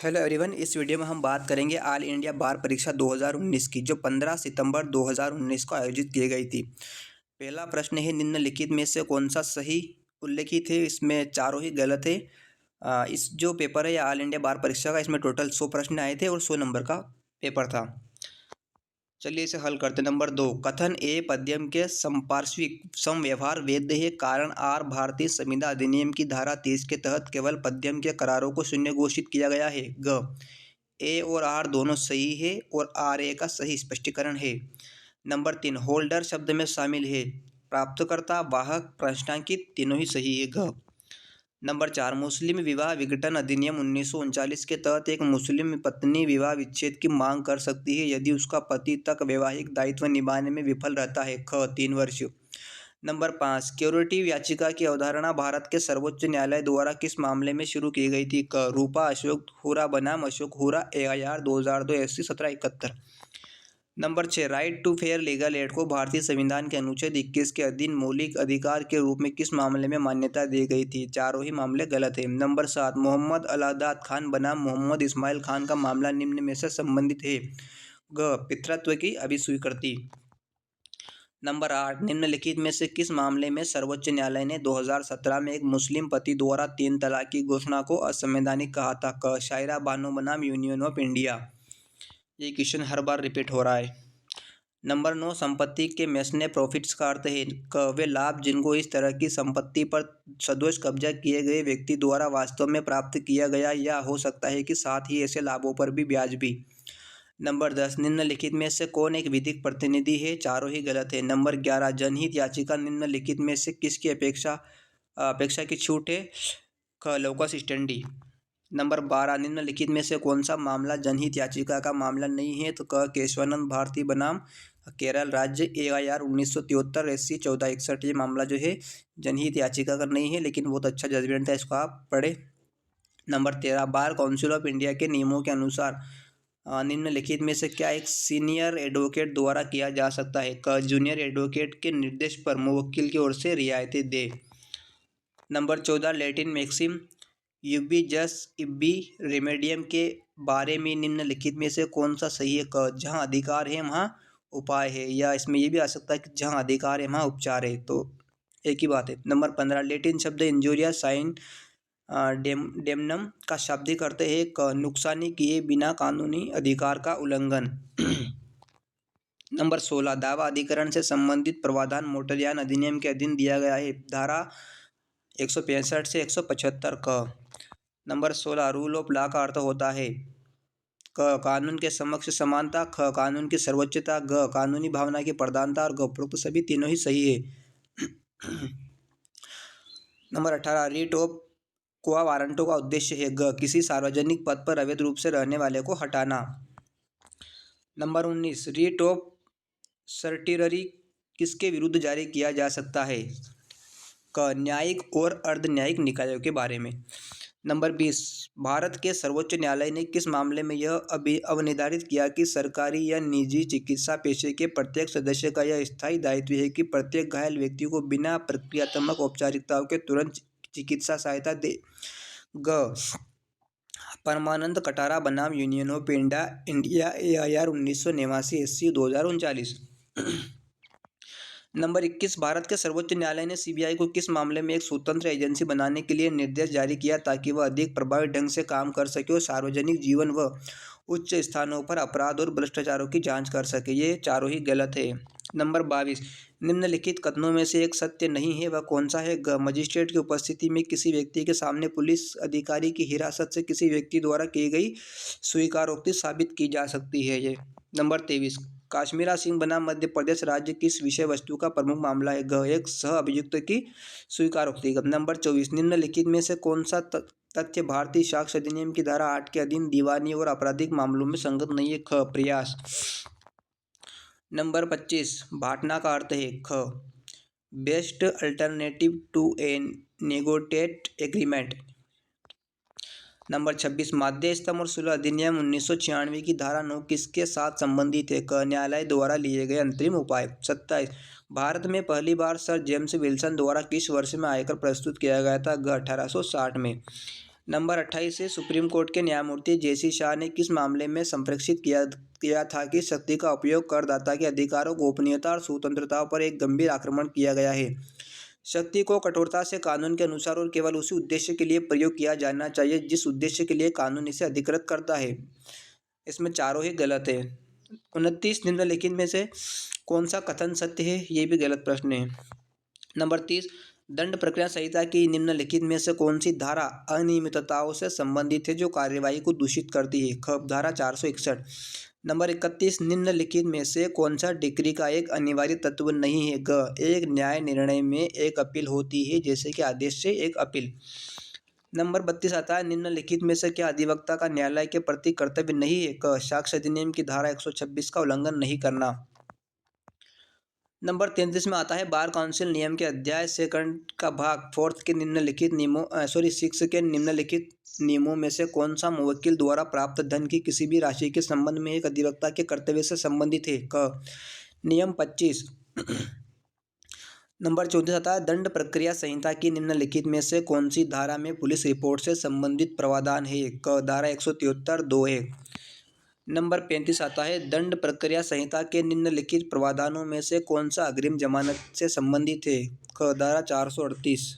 Hello everyone. इस video में हम बात करेंगे ऑल इंडिया बार परीक्षा 2019 की, जो 15 सितंबर 2019 को आयोजित की गई थी। पहला प्रश्न है, निम्नलिखित में से कौन सा सही उल्लेखित है? इसमें चारों ही गलत है। इस जो पेपर है ऑल इंडिया बार परीक्षा का, इसमें टोटल 100 प्रश्न आए थे और 100 नंबर का पेपर था। चलिए इसे हल करते। नंबर 2, कथन ए पद्यम के संपार्श्विक समव्यवहार वैध है, कारण आर भारतीय संविदा अधिनियम की धारा 30 के तहत केवल पद्यम के करारों को शून्य घोषित किया गया है। ग, ए और आर दोनों सही है और आर ए का सही स्पष्टीकरण है। नंबर 3, होल्डर शब्द में शामिल है, प्राप्तकर्ता, वाहक, प्रश्नांकित तीनों ही सही है। ग। नंबर 4, मुस्लिम विवाह विघटन अधिनियम 1939 के तहत एक मुस्लिम पत्नी विवाह विच्छेद की मांग कर सकती है यदि उसका पति तक वैवाहिक दायित्व निभाने में विफल रहता है। ख, 3 वर्ष। नंबर 5, क्यूरेटिव याचिका की अवधारणा भारत के सर्वोच्च न्यायालय द्वारा किस मामले में शुरू की गई थी? क, रूपा अशोक हुरा बनाम अशोक हुरा AIR 2002 SC 1771। Number 6, right to fair legal aid को भारतीय संविधान के अनुच्छेद 21 के अधीन मौलिक अधिकार के रूप में किस मामले में मान्यता दी गई थी? चारों ही मामले गलत है। नंबर 7, मोहम्मद अलादाद खान बनाम मोहम्मद इस्माइल खान का मामला निम्न में से संबंधित है? ग, पितृत्व की अभिस्वीकृति। नंबर 8, निम्नलिखित में से किस मामले में सर्वोच्च न्यायालय ने 2017 में एक मुस्लिम पति द्वारा 3 तलाक की घोषणा को असंवैधानिक कहा था? क, शायरा बानो बनाम यूनियन ऑफ इंडिया। ये क्वेश्चन हर बार रिपीट हो रहा है। नंबर 9, संपत्ति के मेसने प्रॉफिट्स का अर्थ है? क, वे लाभ जिनको इस तरह की संपत्ति पर सदोष कब्जा किए गए व्यक्ति द्वारा वास्तव में प्राप्त किया गया, या हो सकता है कि साथ ही ऐसे लाभों पर भी ब्याज भी। नंबर 10, निम्नलिखित में से कौन एक विधिक प्रतिनिधि है? चारों ही गलत है। नंबर 11, जनहित याचिका निम्नलिखित में से किसकी अपेक्षा की छूट है? क, लोकस स्टैंडी। नंबर 12, निम्नलिखित में से कौन सा मामला जनहित याचिका का मामला नहीं है? तो क, केशवानंद भारती बनाम केरल राज्य AIR 1973 SC 1461। ये मामला जो है जनहित याचिका का नहीं है, लेकिन बहुत अच्छा जजमेंट है, इसको आप पढ़े। Number 13, bar council of India के नियमों के अनुसार निम्नलिखित में से क्या एक सीनियर एडवोकेट द्वारा किया जा सकता है? क, जूनियर एडवोकेट के निर्देश पर मुवक्किल की ओर से रियायतें दे। नंबर 14, लैटिन मैक्सिम यूबी जस इब्बी रेमेडियम के बारे में निम्नलिखित में से कौन सा सही है? क, जहाँ अधिकार है वहाँ उपाय है, या इसमें ये भी आ सकता है कि जहाँ अधिकार है वहाँ उपचार है, तो एक ही बात है। नंबर 15, लैटिन शब्द इंजोरिया साइन डेमनम का शाब्दिक अर्थ है? क, नुकसानी किए बिना कानूनी अधिकार का उल्लंघन। नंबर 16, दावा अधिकरण से संबंधित प्रावधान मोटरयान अधिनियम के अधीन दिया गया है? धारा 165 से 175। क। नंबर 16, रूल ऑफ लॉ का अर्थ होता है? क, कानून के समक्ष समानता। ख, कानून की सर्वोच्चता। ग, कानूनी भावना की प्रधानता। और ग, उपरोक्त सभी तीनों ही सही है। नंबर 18, रीट ऑफ क्वा वारंटो का उद्देश्य है? ग, किसी सार्वजनिक पद पर अवैध रूप से रहने वाले को हटाना। नंबर 19, रीट ऑफ सर्टिररी किसके विरुद्ध जारी किया जा सकता है? क, न्यायिक और अर्ध न्यायिक निकायों के बारे में। नंबर 20, भारत के सर्वोच्च न्यायालय ने किस मामले में यह अवनिर्धारित किया कि सरकारी या निजी चिकित्सा पेशे के प्रत्येक सदस्य का यह स्थायी दायित्व है कि प्रत्येक घायल व्यक्ति को बिना प्रक्रियात्मक औपचारिकताओं के तुरंत चिकित्सा सहायता दे? ग, परमानंद कटारा बनाम union of India AIR 1989 SC 2039। Number 21, Bharat के सर्वोच्च न्यायालय ने CBI को किस मामले में एक स्वतंत्र एजेंसी बनाने के लिए निर्देश जारी किया ताकि वह अधिक प्रभावी ढंग से काम कर सके और सार्वजनिक जीवन व उच्च स्थानों पर अपराध और भ्रष्टाचारों की जांच कर सके? ये चारों ही गलत है। नंबर 22, निम्नलिखित कथनों में से एक सत्य नहीं है, वह कौन सा है? ग, मजिस्ट्रेट की उपस्थिति में किसी व्यक्ति के सामने पुलिस अधिकारी की हिरासत से किसी व्यक्ति द्वारा की गई स्वीकारोक्ति साबित की जा सकती है। ये। नंबर 23, काश्मीरा सिंह बनाम मध्य प्रदेश राज्य किस विषय वस्तु का प्रमुख मामला है? ग, एक सह अभियुक्त की स्वीकारोक्ति। नंबर 24, निम्नलिखित में से कौन सा तथ्य भारतीय साक्ष्य अधिनियम की धारा 8 के अधीन दीवानी और आपराधिक मामलों में संगत नहीं है? ख, प्रयास। नंबर 25, भाटना का अर्थ है? ख, best alternative to a negotiate agreement. Number 26, माध्य स्तंभ और सुलह अधिनियम 1996 की धारा 9 किसके साथ संबंधित है? क, न्यायालय द्वारा लिए गए अंतरिम उपाय। 27, भारत में पहली बार सर जेम्स विल्सन द्वारा किस वर्ष में आयकर प्रस्तुत किया गया था? ग, 1860 में। नंबर 28 है, सुप्रीम कोर्ट के न्यायमूर्ति जेसी शाह ने किस मामले में संप्रेषित किया था कि शक्ति का उपयोग करदाता के अधिकारों, गोपनीयता और स्वतंत्रता पर एक गंभीर आक्रमण किया गया है। शक्ति को कठोरता से कानून के अनुसार और केवल उसी उद्देश्य के लिए प्रयोग किया जाना चाहिए जिस उद्देश्य के लिए कानून इसे अधिकृत करता है। इसमें चारों ही गलत है। 29, निम्नलिखित में से कौन सा कथन सत्य है? ये भी गलत प्रश्न है। नंबर 30, दंड प्रक्रिया संहिता की निम्नलिखित में से कौन सी धारा अनियमितताओं से संबंधित है जो कार्यवाही को दूषित करती है? ख, धारा 461। नंबर 31, निम्नलिखित में से कौन सा डिक्री का एक अनिवार्य तत्व नहीं है? ग, एक न्याय निर्णय में एक अपील होती है जैसे कि आदेश से एक अपील। नंबर 32 आता है, निम्नलिखित में से क्या अधिवक्ता का न्यायालय के प्रति कर्तव्य नहीं है? क, साक्ष्य अधिनियम की धारा 126 का उल्लंघन नहीं करना। नंबर 33 में आता है, बार काउंसिल नियम के अध्याय 2 का भाग 4 के निम्नलिखित नियमों 6 के निम्नलिखित नियमों में से कौन सा मुवक्किल द्वारा प्राप्त धन की किसी भी राशि के संबंध में एक अधिवक्ता के कर्तव्य से संबंधित है? क, नियम 25। नंबर 34 आता है, दंड प्रक्रिया संहिता की निम्नलिखित में से कौन सी धारा में पुलिस रिपोर्ट से संबंधित प्रावधान है? क, धारा 173 2 है। नंबर 35 आता है, दंड प्रक्रिया संहिता के निम्नलिखित प्रावधानों में से कौन सा अग्रिम जमानत से संबंधित है? क, धारा 438।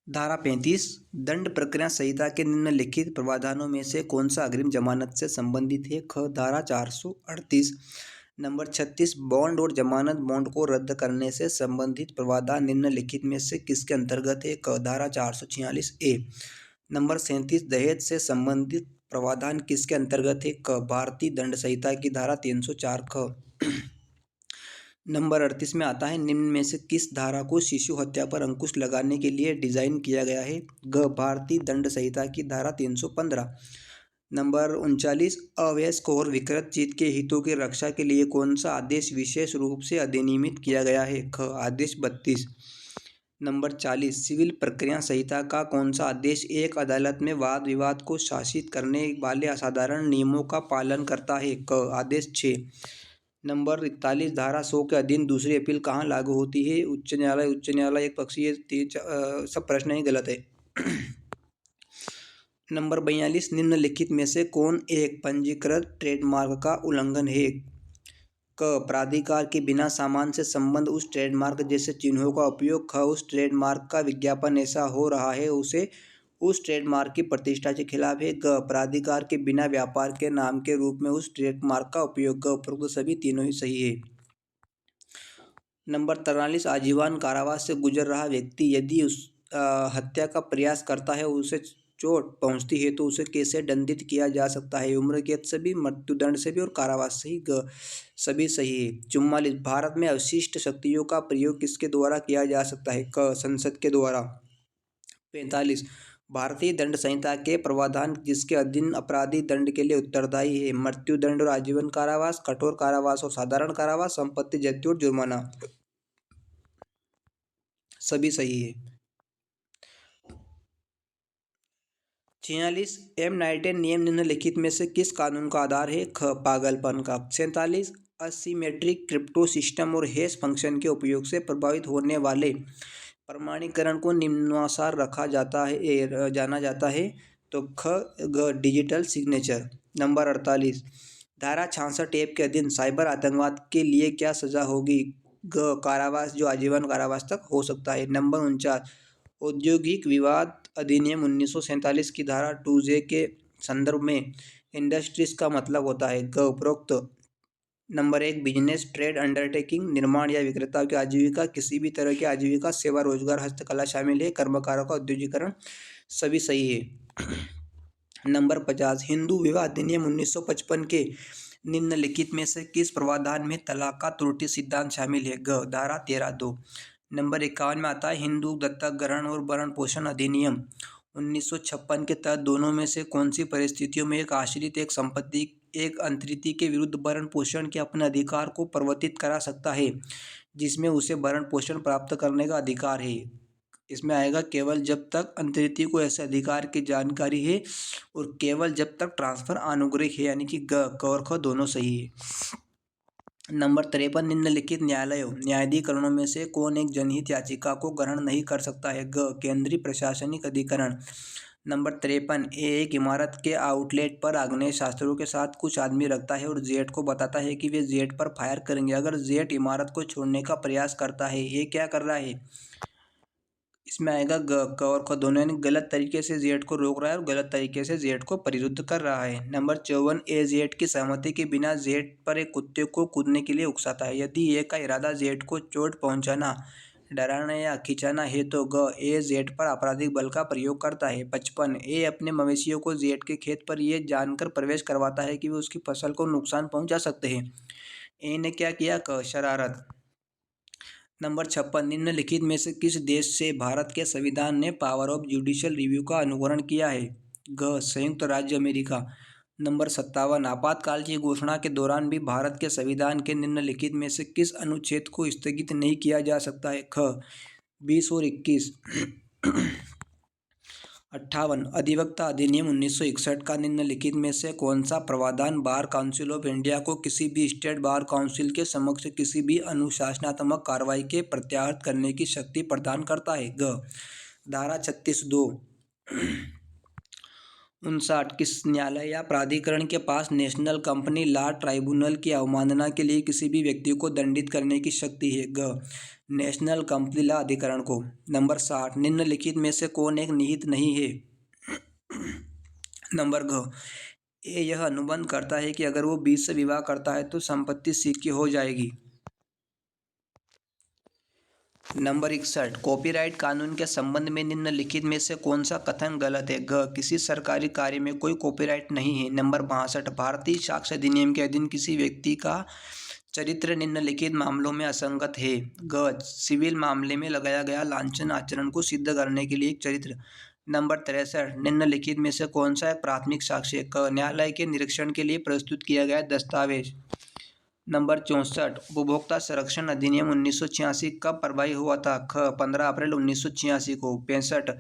धारा 35, दंड प्रक्रिया संहिता के निम्नलिखित प्रावधानों में से कौन सा अग्रिम जमानत से संबंधित है? ख, धारा 438। नंबर 36, बॉन्ड और जमानत बॉन्ड को रद्द करने से संबंधित प्रावधान निम्नलिखित में से किसके अंतर्गत है? क, धारा 446 ए। नंबर 37, दहेज से संबंधित प्रावधान किसके अंतर्गत है? क, भारतीय दंड संहिता की धारा 304 ख। नंबर 38 में आता है, निम्न में से किस धारा को शिशु हत्या पर अंकुश लगाने के लिए डिजाइन किया गया है? ग, भारतीय दंड संहिता की धारा 315। नंबर 39, अवयस्क और विकृत चीज के हितों की रक्षा के लिए कौन सा आदेश विशेष रूप से अधिनियमित किया गया है? ख, आदेश 32। नंबर 40, सिविल प्रक्रिया संहिता का कौन सा आदेश एक अदालत में वाद विवाद को शासित करने वाले असाधारण नियमों का पालन करता है? क, आदेश 6। नंबर 41, धारा 100 के अधीन दूसरी अपील कहाँ लागू होती है? उच्च न्यायालय, उच्च न्यायालय, एक पक्षीय, सब प्रश्न ही गलत है। नंबर 42, निम्नलिखित में से कौन एक पंजीकृत ट्रेडमार्क का उल्लंघन है? क, प्राधिकार के बिना सामान से संबंध, उस ट्रेडमार्क जैसे चिन्हों का उपयोग। ख, उस ट्रेडमार्क का विज्ञापन ऐसा हो रहा है उसे उस ट्रेडमार्क की प्रतिष्ठा के खिलाफ है। ग, प्राधिकार के बिना व्यापार के नाम के रूप में उस ट्रेडमार्क का उपयोग। ग, उपरोक्त सभी तीनों ही सही है। नंबर 43, आजीवन कारावास से गुजर रहा व्यक्ति यदि उस हत्या का प्रयास करता है, उसे चोट पहुंचती है तो उसे कैसे दंडित किया जा सकता है? उम्र कैद से भी, मृत्युदंड से भी और कारावास से ही। ग, सभी सही है। 44, भारत में अवशिष्ट शक्तियों का प्रयोग किसके द्वारा किया जा सकता है? क, संसद के द्वारा। 45, भारतीय दंड संहिता के प्रावधान जिसके अधीन अपराधी दंड के लिए उत्तरदायी है? मृत्युदंड और आजीवन कारावास, कठोर कारावास और साधारण कारावास, संपत्ति जब्ती और जुर्माना। सभी सही है। 46, एम नाइटेन नियम निम्नलिखित में से किस कानून का आधार है? ख, पागलपन का। 47, असिमेट्रिक क्रिप्टो सिस्टम और हैश फंक्शन के उपयोग से प्रभावित होने वाले प्रमाणीकरण को निम्नानुसार रखा जाता है जाना जाता है? तो ख, ग, डिजिटल सिग्नेचर। नंबर 48, धारा 66 ए के अधीन साइबर आतंकवाद के लिए क्या सजा होगी? ग, कारावास जो आजीवन कारावास तक हो सकता है। नंबर 49, औद्योगिक विवाद अधिनियम 1947 की धारा 2J के संदर्भ में इंडस्ट्रीज का मतलब होता है? ग, उपरोक्त। नंबर 1, बिजनेस, ट्रेड, अंडरटेकिंग, निर्माण या विक्रेता की आजीविका, किसी भी तरह की आजीविका, सेवा, रोजगार, हस्तकला शामिल है। कर्मकारों का औद्योगिकरण। सभी सही है। नंबर 50, हिंदू विवाह अधिनियम 1955 के निम्नलिखित में से किस प्रावधान में तलाक का त्रुटि सिद्धांत शामिल है? ग, धारा 13(2). नंबर 51 में आता है, हिंदू दत्तक ग्रहण और भरण पोषण अधिनियम 1956 के तहत दोनों में से कौन सी परिस्थितियों में एक आश्रित एक संपत्ति एक अंतरिति के विरुद्ध भरण पोषण के अपने अधिकार को परिवर्तित करा सकता है जिसमें उसे भरण पोषण प्राप्त करने का अधिकार है? इसमें आएगा केवल जब तक अंतरिति को ऐसे अधिकार की जानकारी है और केवल जब तक ट्रांसफर अनुग्रहित है, यानी कि ग, क और ख दोनों सही है। नंबर 53, निम्नलिखित न्यायालयों न्यायाधिकरणों में से कौन एक जनहित याचिका को ग्रहण नहीं कर सकता है? केंद्रीय प्रशासनिक अधिकरण। नंबर 53, एक इमारत के आउटलेट पर आग्नेय शस्त्रों के साथ कुछ आदमी रखता है और जेट को बताता है कि वे जेट पर फायर करेंगे। अगर जेट इमारत को छोड़ने का प्रयास करता है, ये क्या कर रहा है? इसमें आएगा क और ख दोनों, यानी गलत तरीके से जेट को रोक रहा है और गलत तरीके से जेट को परिरुद्ध कर रहा है। नंबर 54, ए जेट की सहमति के बिना जेट पर एक कुत्ते को कूदने के लिए उकसाता है। यदि ए का इरादा जेट को चोट पहुंचाना, डराना या खिंचाना है तो ए जेट पर आपराधिक बल का प्रयोग करता है। 55, ए अपने मवेशियों को जेट के खेत पर यह जानकर प्रवेश करवाता है कि वे उसकी फसल को नुकसान पहुंचा सकते हैं। ए ने क्या किया? शरारत। नंबर 56, निम्नलिखित में से किस देश से भारत के संविधान ने पावर ऑफ जुडिशियल रिव्यू का अनुकरण किया है? संयुक्त राज्य अमेरिका। नंबर 57, आपातकाल की घोषणा के दौरान भी भारत के संविधान के निम्नलिखित में से किस अनुच्छेद को स्थगित नहीं किया जा सकता है? 20 और 21। 58, अधिवक्ता अधिनियम 1961 का निम्नलिखित में से कौन सा प्रावधान बार काउंसिल ऑफ इंडिया को किसी भी स्टेट बार काउंसिल के समक्ष किसी भी अनुशासनात्मक कार्रवाई के प्रत्याहृत करने की शक्ति प्रदान करता है? धारा 36(2). 59, किस न्यायालय या प्राधिकरण के पास नेशनल कंपनी लॉ ट्राइब्यूनल की अवमानना के लिए किसी भी व्यक्ति को दंडित करने की शक्ति है? नेशनल कंपनी लॉ अधिकरण को। नंबर 60, निम्नलिखित में से कौन एक निहित नहीं है? नंबर ए यह अनुबंध करता है कि अगर वो 20 से विवाह करता है तो संपत्ति सी की हो जाएगी। नंबर 61, कॉपीराइट कानून के संबंध में निम्नलिखित में से कौन सा कथन गलत है? किसी सरकारी कार्य में कोई कॉपीराइट नहीं है। नंबर 62, भारतीय साक्ष्य अधिनियम के अधीन किसी व्यक्ति का चरित्र निम्नलिखित मामलों में असंगत है। सिविल मामले में लगाया गया लांछन आचरण को सिद्ध करने के लिए एक चरित्र। नंबर 63, निम्नलिखित में से कौन सा एक प्राथमिक साक्ष्य है? न्यायालय के निरीक्षण के लिए प्रस्तुत किया गया दस्तावेज। नंबर 64, उपभोक्ता संरक्षण अधिनियम 1986 कब प्रभावी हुआ था? 15 अप्रैल 1986 को। 65,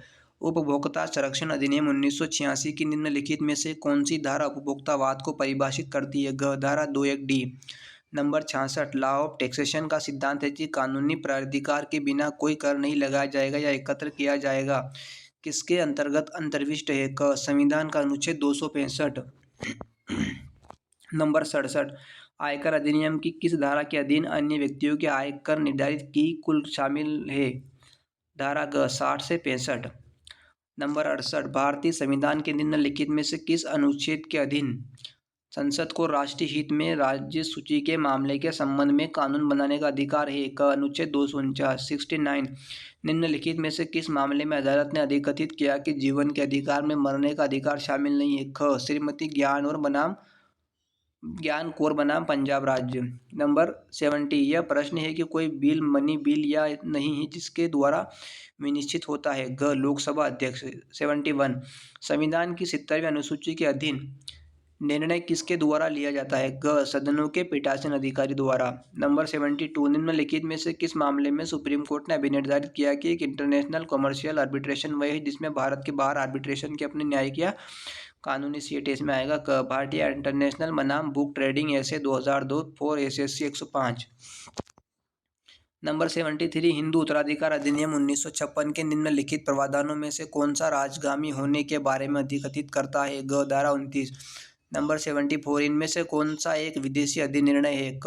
उपभोक्ता संरक्षण अधिनियम 1986 की निम्नलिखित में से कौन सी धारा उपभोक्तावाद को परिभाषित करती है? धारा 21D। Number 66, law of taxation का सिद्धांत है कि कानूनी प्राधिकार के बिना कोई कर नहीं लगाया जाएगा या एकत्र किया जाएगा। किसके अंतर्गत अंतर्विष्ट है? संविधान का अनुच्छेद 265। नंबर 67, आयकर अधिनियम की किस धारा के अधीन अन्य व्यक्तियों के आयकर निर्धारित की कुल शामिल है? धारा 60 से 65। नंबर 68, भारतीय संविधान के निम्नलिखित में से किस अनुच्छेद के अधीन संसद को राष्ट्रीय हित में राज्य सूची के मामले के संबंध में कानून बनाने का अधिकार है? अनुच्छेद 249। 69, निम्नलिखित में से किस मामले में अदालत ने अधिकथित किया कि जीवन के अधिकार में मरने का अधिकार शामिल नहीं है? श्रीमती ज्ञान कौर बनाम पंजाब राज्य। नंबर 70, यह प्रश्न है कि कोई बिल मनी बिल या नहीं है जिसके द्वारा विनिश्चित होता है? लोकसभा अध्यक्ष। 71, संविधान की 70वीं अनुसूची के अधीन निर्णय किसके द्वारा लिया जाता है? सदनों के पीठासीन अधिकारी द्वारा। नंबर 72, निम्नलिखित में से किस मामले में सुप्रीम कोर्ट ने अभिनिर्धारित किया कि एक इंटरनेशनल कमर्शियल आर्बिट्रेशन वह है जिसमें भारत के बाहर आर्बिट्रेशन के अपने न्यायिक या कानूनी सीट? इसमें आएगा भारतीय इंटरनेशनल बनाम बुक ट्रेडिंग ऐसे 2002 फॉर SSC 105। नंबर 73, हिंदू उत्तराधिकार अधिनियम 1956 के निम्नलिखित प्रावधानों में से कौन सा राजगामी होने के बारे में अधिकथित करता है? धारा 29। नंबर 74, इनमें से कौन सा एक विदेशी अधिनिर्णय है?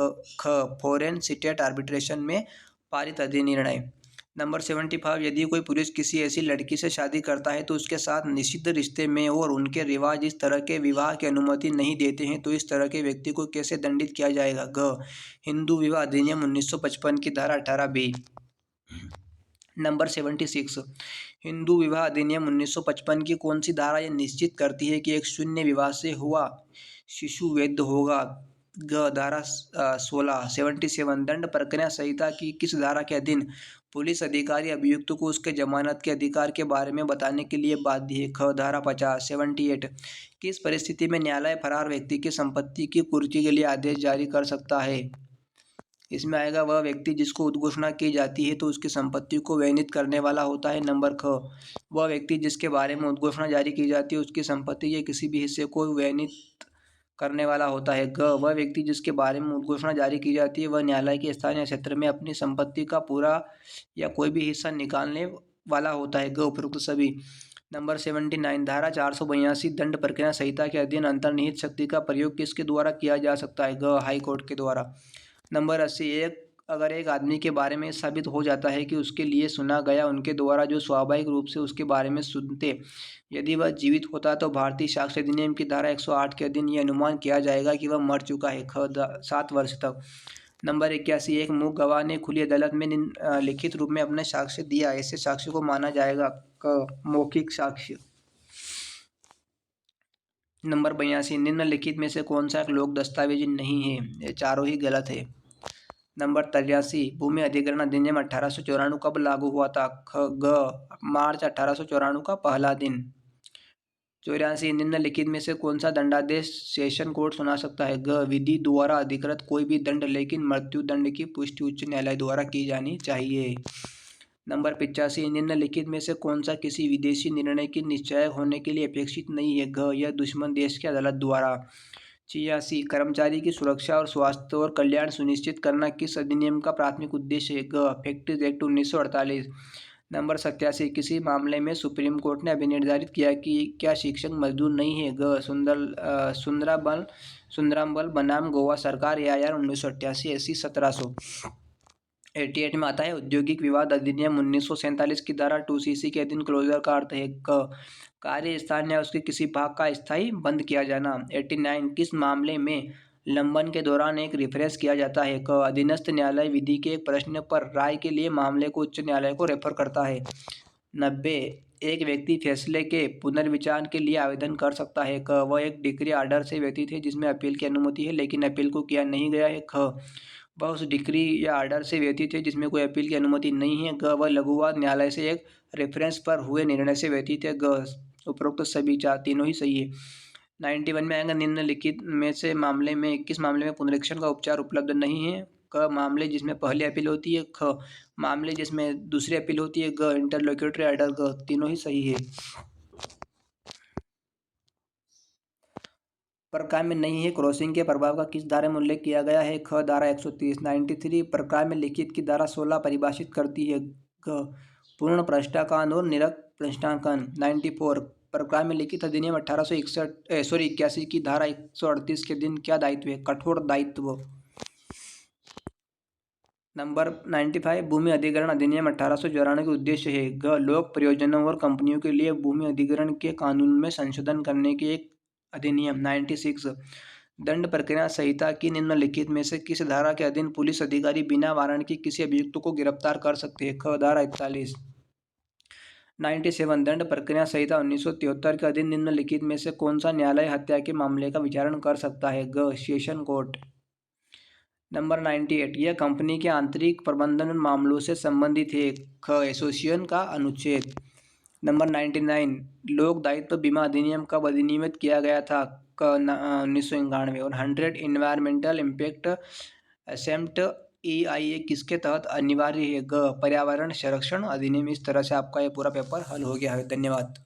फॉरेन स्टेट आर्बिट्रेशन में पारित अधिनिर्णय। नंबर 75, यदि कोई पुरुष किसी ऐसी लड़की से शादी करता है तो उसके साथ निषिद्ध रिश्ते में और उनके रिवाज इस तरह के विवाह की अनुमति नहीं देते हैं तो इस तरह के व्यक्ति को कैसे दंडित किया जाएगा? हिंदू विवाह अधिनियम 1955 की धारा 18B। नंबर 76, हिंदू विवाह अधिनियम 1955 की कौन सी धारा यह निश्चित करती है कि एक शून्य विवाह से हुआ शिशु वैध होगा? धारा 16। 77, दंड प्रक्रिया संहिता की किस धारा के अधीन पुलिस अधिकारी अभियुक्त को उसके जमानत के अधिकार के बारे में बताने के लिए बाध्य है? धारा 50। 78, किस परिस्थिति में न्यायालय फरार व्यक्ति की संपत्ति की कुर्की के लिए आदेश जारी कर सकता है? इसमें आएगा वह व्यक्ति जिसको उद्घोषणा की जाती है तो उसकी संपत्ति को वैनित करने वाला होता है। नंबर वह व्यक्ति जिसके बारे में उद्घोषणा जारी की जाती है उसकी संपत्ति या किसी भी हिस्से को वैनित करने वाला होता है। ग, वह व्यक्ति जिसके बारे में उद्घोषणा जारी की जाती है वह न्यायालय के स्थान या क्षेत्र में अपनी संपत्ति का पूरा या कोई भी हिस्सा निकालने वाला होता है। ग, उपरोक्त सभी। नंबर 79, धारा 482 दंड प्रक्रिया संहिता के अधीन अंतर्निहित शक्ति का प्रयोग किसके द्वारा किया जा सकता है? ग, हाई कोर्ट के द्वारा। नंबर 80, अगर एक आदमी के बारे में साबित हो जाता है कि उसके लिए सुना गया उनके द्वारा जो स्वाभाविक रूप से उसके बारे में सुनते, यदि वह जीवित होता तो भारतीय साक्ष्य अधिनियम की धारा 108 के अधीन यह अनुमान किया जाएगा कि वह मर चुका है। 7 वर्ष तक। नंबर 81, एक मूक गवाह ने खुली अदालत में लिखित रूप में अपने साक्ष्य दिया, ऐसे साक्ष्य को माना जाएगा। मौखिक साक्ष्य। नंबर 82, निम्नलिखित में से कौन सा एक लोक दस्तावेज नहीं है? ये चारों ही गलत है। नंबर 83, भूमि अधिग्रहण अधिनियम 1894 कब लागू हुआ था? ग, मार्च 1894 का पहला दिन। 84, निम्नलिखित में से कौन सा दंडादेश सेशन कोर्ट सुना सकता है? ग, विधि द्वारा अधिकृत कोई भी दंड, लेकिन मृत्यु दंड की पुष्टि उच्च न्यायालय द्वारा की जानी चाहिए। नंबर 85, निम्नलिखित में से कौन सा किसी विदेशी निर्णय की निश्चय होने के लिए अपेक्षित नहीं है? घ, यह दुश्मन देश की अदालत द्वारा। 86, कर्मचारी की सुरक्षा और स्वास्थ्य और कल्याण सुनिश्चित करना किस अधिनियम का प्राथमिक उद्देश्य है? ग, फैक्ट्रीज एक्ट 1948। नंबर 87, किसी मामले में सुप्रीम कोर्ट ने अभिनिर्धारित किया कि क्या शिक्षक मजदूर नहीं है? ग, सुंदराम्बल बनाम गोवा सरकार, AIR 1988 SC 1700। 88 में आता है औद्योगिक विवाद अधिनियम 1947 की धारा 2CC के अधीन क्लोजर का अर्थ है। क, कार्य स्थान या उसके किसी भाग का स्थायी बंद किया जाना। 89, किस मामले में लंबन के दौरान एक रेफरेंस किया जाता है? क, अधीनस्थ न्यायालय विधि के एक प्रश्न पर राय के लिए मामले को उच्च न्यायालय को रेफर करता है। 90, एक व्यक्ति फैसले के पुनर्विचार के लिए आवेदन कर सकता है। क, वह एक डिक्री ऑर्डर से व्यतीत है जिसमें अपील की अनुमति है लेकिन अपील को किया नहीं गया है। ख, वह उस डिक्री या ऑर्डर से व्यतीत है जिसमें कोई अपील की अनुमति नहीं है। ग, वह लघुवाद न्यायालय से एक रेफरेंस पर हुए निर्णय से व्यतीत है। ग, उपरोक्त सभी तीनों ही सही है। 91 में आएगा, निम्नलिखित में से मामले में किस मामले में पुनरीक्षण का उपचार उपलब्ध नहीं है? क, मामले जिसमें पहली अपील होती है। ख, मामले जिसमें दूसरी अपील होती है। ग, इंटरलोक्यूटरी ऑर्डर। ग, तीनों ही सही है। प्रकार में नहीं है, क्रॉसिंग के प्रभाव का किस धारा में उल्लेख किया गया है? ख, धारा 130। 93, प्रकार में लिखित की धारा 16 परिभाषित करती है। ग, पूर्ण पृष्ठांकन और निरक पृष्ठांकन। 94, प्रकार में लिखित अधिनियम 81 की धारा 138 के दिन क्या दायित्व है? कठोर दायित्व। नंबर 95, भूमि अधिग्रहण अधिनियम 1894 के उद्देश्य है। ग, लोक प्रयोजनों और कंपनियों के लिए भूमि अधिग्रहण के कानून में संशोधन करने की एक अधिनियम। 96, दंड प्रक्रिया संहिता की निम्नलिखित में से किस धारा के अधीन पुलिस अधिकारी बिना वारंट के किसी अभियुक्त को गिरफ्तार कर सकते हैं? ख, धारा 41। 97, दंड प्रक्रिया संहिता 1973 के अधीन निम्नलिखित में से कौन सा न्यायालय हत्या के मामले का विचारण कर सकता है? ग, सेशन कोर्ट। नंबर 98, यह कंपनी के आंतरिक प्रबंधन मामलों से संबंधित है। ख, एसोसिएशन का अनुच्छेद। नंबर 99, लोक दायित्व बीमा अधिनियम कब अधिनियमित किया गया था? क, 1991। और 100, इन्वायरमेंटल इम्पैक्ट असेसमेंट EIA किसके तहत अनिवार्य है? ग, पर्यावरण संरक्षण अधिनियम। इस तरह से आपका ये पूरा पेपर हल हो गया है। धन्यवाद।